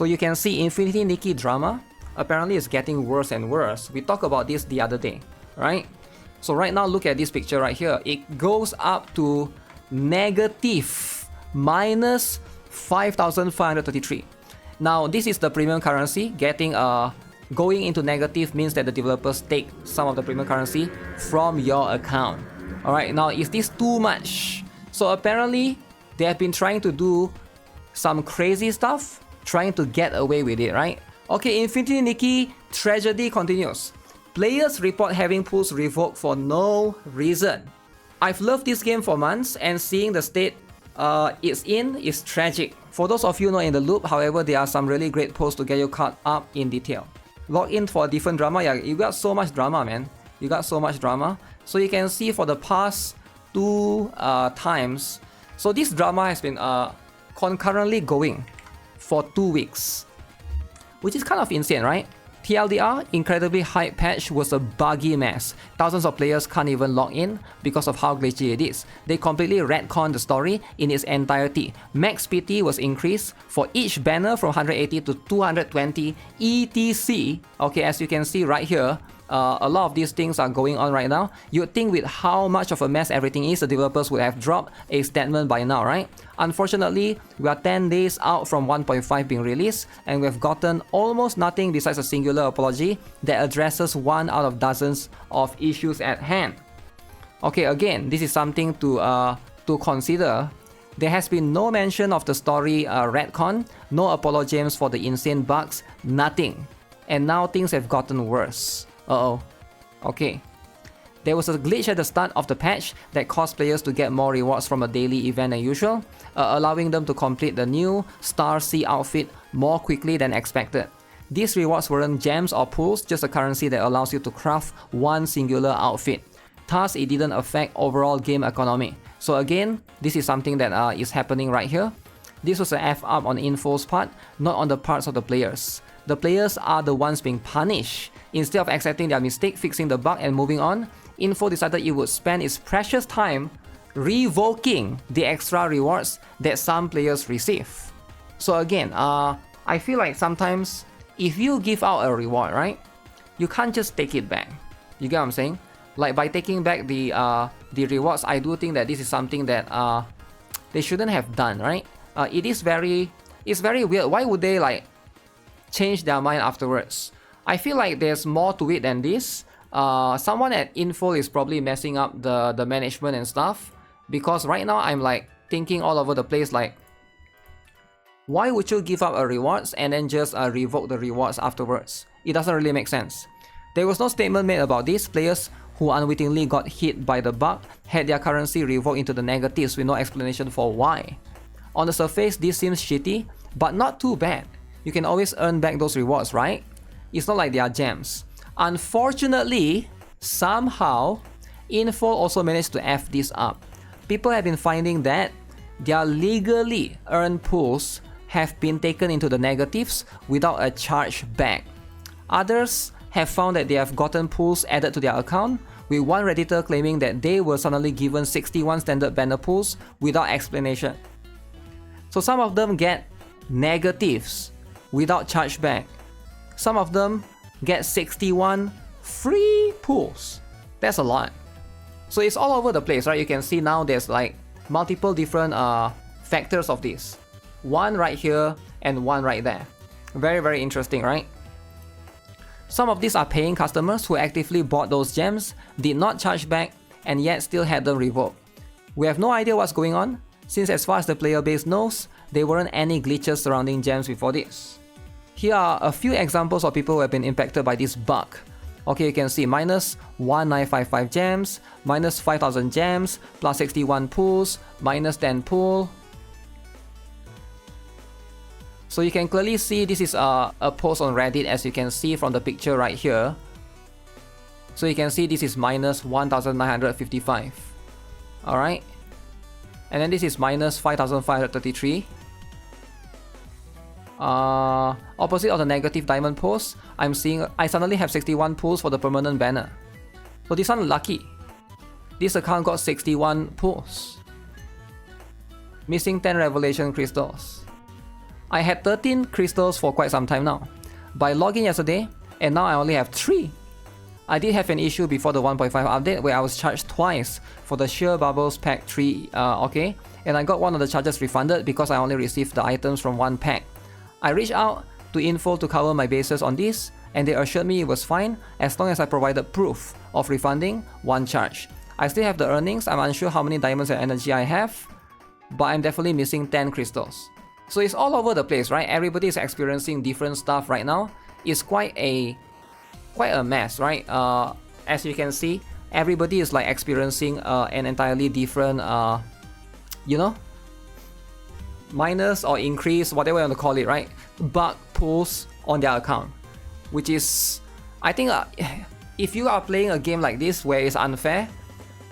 So you can see Infinity Nikki drama apparently is getting worse and worse. We talked about this the other day, right? So right now, look at this picture right here. It goes up to negative minus 5,533. Now this is the premium currency. Going into negative means that the developers take some of the premium currency from your account. Alright, now is this too much? So apparently they have been trying to do some crazy stuff, trying to get away with it, right? Okay, Infinity Nikki tragedy continues. Players report having pools revoked for no reason. I've loved this game for months, and seeing the state it's in is tragic. For those of you not in the loop, however, there are some really great posts to get you caught up in detail. Log in for a different drama. Yeah, you got so much drama, man. You got so much drama. So you can see for the past 2 times. So this drama has been concurrently going for 2 weeks, which is kind of insane, right? TLDR, incredibly hype patch was a buggy mess. Thousands of players can't even log in because of how glitchy it is. They completely retconned the story in its entirety. Max PT was increased for each banner from 180 to 220 ETC. Okay, as you can see right here, a lot of these things are going on right now. You'd think with how much of a mess everything is, the developers would have dropped a statement by now, right? Unfortunately, we are 10 days out from 1.5 being released, and we've gotten almost nothing besides a singular apology that addresses one out of dozens of issues at hand. Okay, again, this is something to consider. There has been no mention of the story retcon, no apologies for the insane bugs, nothing. And now things have gotten worse. Uh-oh. Okay. There was a glitch at the start of the patch that caused players to get more rewards from a daily event than usual, allowing them to complete the new Star C outfit more quickly than expected. These rewards weren't gems or pools, just a currency that allows you to craft one singular outfit. Thus, it didn't affect overall game economy. So again, this is something that is happening right here. This was an F-up on Info's part, not on the parts of the players. The players are the ones being punished. Instead of accepting their mistake, fixing the bug and moving on, Info decided it would spend its precious time revoking the extra rewards that some players receive. So again, I feel like sometimes if you give out a reward, right, you can't just take it back. You get what I'm saying? Like by taking back the rewards, I do think that this is something that they shouldn't have done, right? It's very weird. Why would they like change their mind afterwards? I feel like there's more to it than this. Someone at Info is probably messing up the management and stuff, because right now I'm like thinking all over the place, like, why would you give up a rewards and then just revoke the rewards afterwards? It doesn't really make sense. There was no statement made about this. Players who unwittingly got hit by the bug had their currency revoked into the negatives with no explanation for why. On the surface, this seems shitty, but not too bad. You can always earn back those rewards, right? It's not like they are gems. Unfortunately, somehow, Info also managed to F this up. People have been finding that their legally earned pools have been taken into the negatives without a charge back. Others have found that they have gotten pools added to their account, with one Redditor claiming that they were suddenly given 61 standard banner pools without explanation. So some of them get negatives without chargeback. Some of them get 61 free pools. That's a lot. So it's all over the place, right? You can see now there's like multiple different factors of this. One right here and one right there. Very, very interesting, right? Some of these are paying customers who actively bought those gems, did not charge back, and yet still had them revoked. We have no idea what's going on, since as far as the player base knows, there weren't any glitches surrounding gems before this. Here are a few examples of people who have been impacted by this bug. Okay, you can see minus 1955 gems, minus 5000 gems, plus 61 pools, minus 10 pool. So you can clearly see this is a post on Reddit, as you can see from the picture right here. So you can see this is minus 1955. Alright. And then this is minus 5533. Opposite of the negative diamond post, I suddenly have 61 pulls for the permanent banner. So this one lucky. This account got 61 pulls. Missing 10 revelation crystals. I had 13 crystals for quite some time now. By logging yesterday, and now I only have 3. I did have an issue before the 1.5 update where I was charged twice for the Sheer Bubbles Pack 3, okay? And I got one of the charges refunded because I only received the items from one pack. I reached out to Info to cover my bases on this, and they assured me it was fine as long as I provided proof of refunding one charge. I still have the earnings. I'm unsure how many diamonds and energy I have, but I'm definitely missing 10 crystals. So it's all over the place, right? Everybody is experiencing different stuff right now. It's quite a mess, right? As you can see, everybody is like experiencing an entirely different, you know, minus or increase, whatever you want to call it, right? Bug pulls on their account, which is, I think, if you are playing a game like this where it's unfair,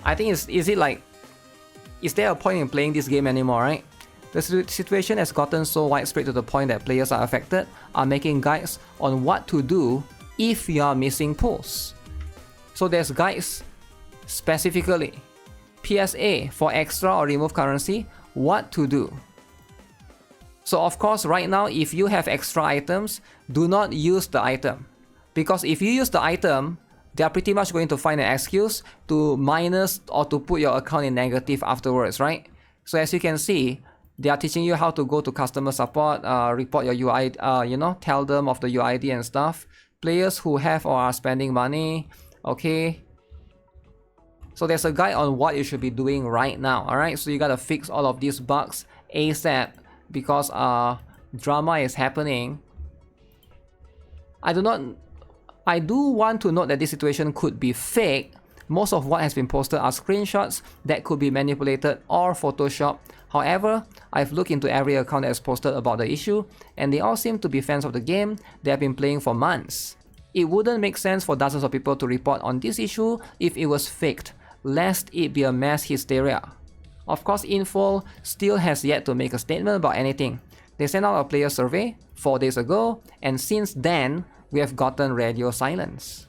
I think is there a point in playing this game anymore, right? The situation has gotten so widespread to the point that players are affected are making guides on what to do if you are missing pulls. So there's guides specifically, PSA for extra or remove currency, what to do. So of course right now if you have extra items, do not use the item. Because if you use the item, they are pretty much going to find an excuse to minus or to put your account in negative afterwards, right? So as you can see, they are teaching you how to go to customer support, report your UI, you know, tell them of the UID and stuff. Players who have or are spending money, okay? So there's a guide on what you should be doing right now, alright? So you gotta fix all of these bugs ASAP because drama is happening. I do want to note that this situation could be fake. Most of what has been posted are screenshots that could be manipulated or photoshopped. However, I've looked into every account that has posted about the issue, and they all seem to be fans of the game. They have been playing for months. It wouldn't make sense for dozens of people to report on this issue if it was faked, lest it be a mass hysteria. Of course, Info still has yet to make a statement about anything. They sent out a player survey 4 days ago, and since then, we have gotten radio silence.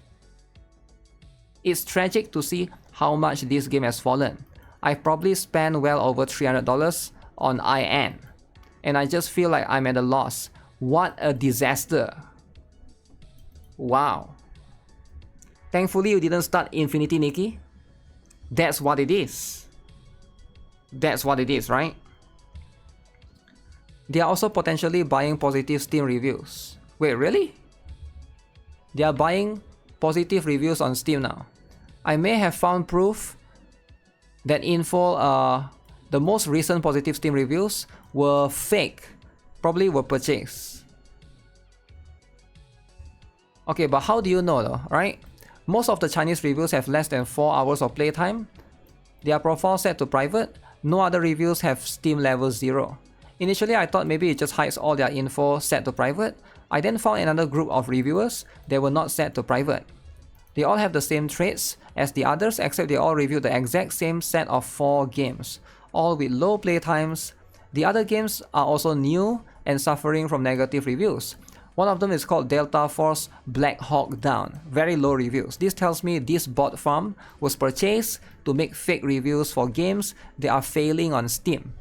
It's tragic to see how much this game has fallen. I've probably spent well over $300 on IN, and I just feel like I'm at a loss. What a disaster. Wow. Thankfully you didn't start Infinity, Nikki. That's what it is. That's what it is, right? They are also potentially buying positive Steam reviews. Wait, really? They are buying positive reviews on Steam now. I may have found proof that Info, the most recent positive Steam reviews were fake, probably were purchased. Okay, but how do you know though, right? Most of the Chinese reviews have less than 4 hours of playtime. Their profile set to private. No other reviews have Steam level 0. Initially I thought maybe it just hides all their info set to private. I then found another group of reviewers that were not set to private. They all have the same traits as the others, except they all reviewed the exact same set of 4 games, all with low playtimes. The other games are also new and suffering from negative reviews. One of them is called Delta Force Black Hawk Down, very low reviews. This tells me this bot farm was purchased to make fake reviews for games that are failing on Steam.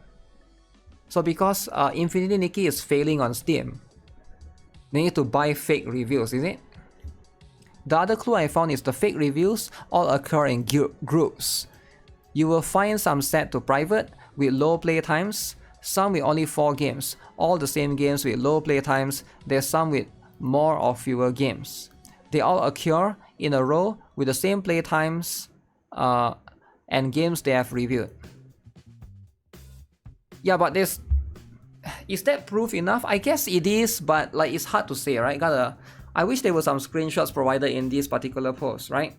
So because Infinity Nikki is failing on Steam, they need to buy fake reviews, is it? The other clue I found is the fake reviews all occur in groups. You will find some set to private with low play times, some with only 4 games, all the same games with low play times. There's some with more or fewer games. They all occur in a row with the same play times and games they have reviewed. Yeah, but is that proof enough? I guess it is, but like it's hard to say, right? I wish there were some screenshots provided in this particular post, right?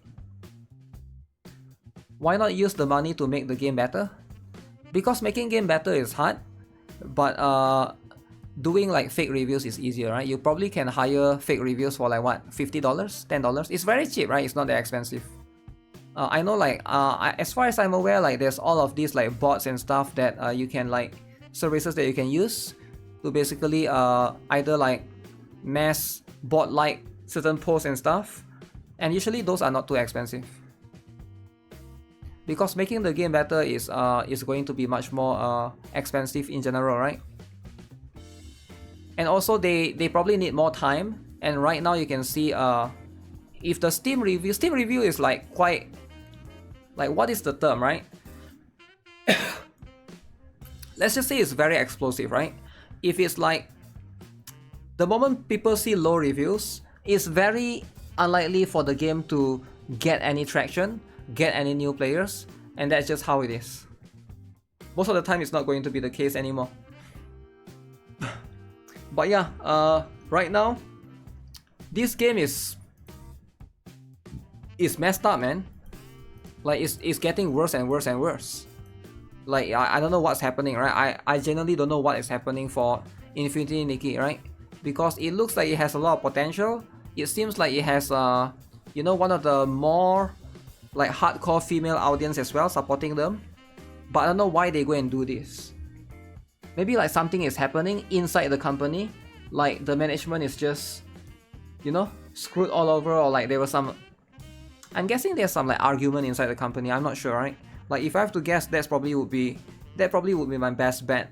Why not use the money to make the game better? Because making game better is hard, but doing like fake reviews is easier, right? You probably can hire fake reviews for like what, $50, $10? It's very cheap, right? It's not that expensive. I know like as far as I'm aware, like there's all of these like bots and stuff that you can like services that you can use to basically either like mass bot like certain posts and stuff, and usually those are not too expensive because making the game better is going to be much more expensive in general, right? And also they probably need more time. And right now you can see if the Steam review is like quite, like, what is the term, right? Let's just say it's very explosive, right? If it's like, the moment people see low reviews, it's very unlikely for the game to get any traction, get any new players, and that's just how it is. Most of the time it's not going to be the case anymore. But yeah, right now, this game is messed up, man. Like, it's getting worse and worse and worse. Like, I don't know what's happening, right? I genuinely don't know what is happening for Infinity Nikki, right? Because it looks like it has a lot of potential. It seems like it has, you know, one of the more like hardcore female audience as well supporting them. But I don't know why they go and do this. Maybe like something is happening inside the company. Like the management is just, you know, screwed all over, or like there was some, I'm guessing there's some like argument inside the company. I'm not sure, right? Like if I have to guess, that probably would be my best bet.